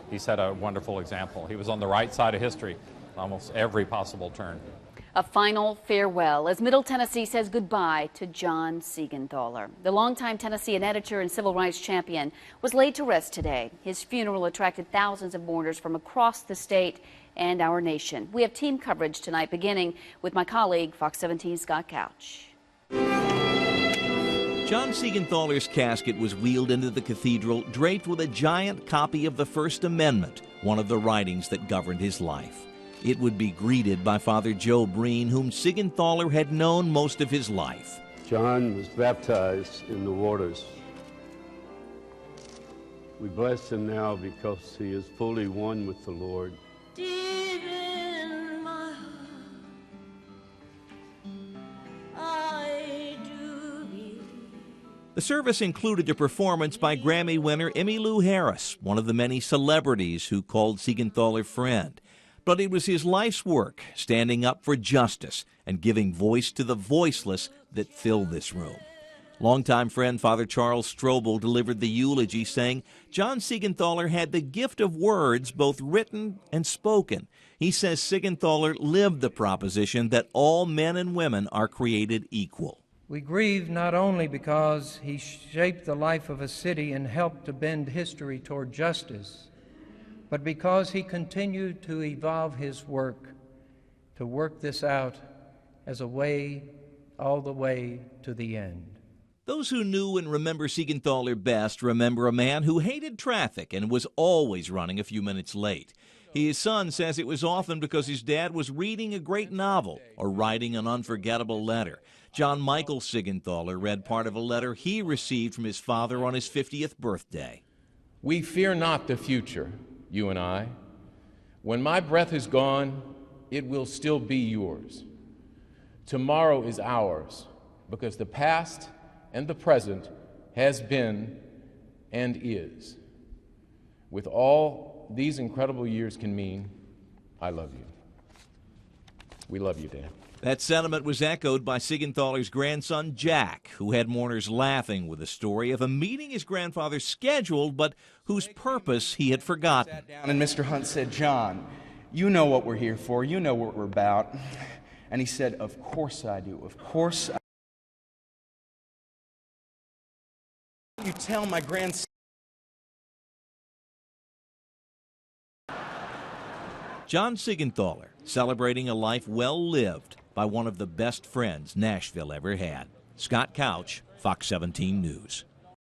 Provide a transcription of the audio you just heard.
he set a wonderful example. He was on the right side of history almost every possible turn. A final farewell as Middle Tennessee says goodbye to John Seigenthaler. The longtime Tennessean editor and civil rights champion was laid to rest today. His funeral attracted thousands of mourners from across the state and our nation. We have team coverage tonight, beginning with my colleague, Fox 17's Scott Couch. John Seigenthaler's casket was wheeled into the cathedral, draped with a giant copy of the First Amendment, one of the writings that governed his life. It would be greeted by Father Joe Breen, whom Seigenthaler had known most of his life. John was baptized in the waters. We bless him now because he is fully one with the Lord. Deep in my heart, I do believe. The service included a performance by Grammy winner Emmylou Harris, one of the many celebrities who called Seigenthaler friend. But it was his life's work, standing up for justice and giving voice to the voiceless, that filled this room. Longtime friend Father Charles Strobel delivered the eulogy, saying John Seigenthaler had the gift of words, both written and spoken. He says Seigenthaler lived the proposition that all men and women are created equal. We grieve not only because he shaped the life of a city and helped to bend history toward justice, but because he continued to evolve his work, to work this out as a way, all the way to the end. Those who knew and remember Seigenthaler best remember a man who hated traffic and was always running a few minutes late. His son says it was often because his dad was reading a great novel or writing an unforgettable letter. John Michael Seigenthaler read part of a letter he received from his father on his 50th birthday. We fear not the future, you and I. When my breath is gone, it will still be yours. Tomorrow is ours, because the past and the present has been and is. With all these incredible years can mean, I love you. We love you, Dad. That sentiment was echoed by Seigenthaler's grandson, Jack, who had mourners laughing with the story of a meeting his grandfather scheduled, but whose purpose he had forgotten. Sat down and Mr. Hunt said, "John, you know what we're here for. You know what we're about." And he said, "Of course I do. Of course I You tell my grandson." John Seigenthaler, celebrating a life well lived by one of the best friends Nashville ever had. Scott Couch, Fox 17 News.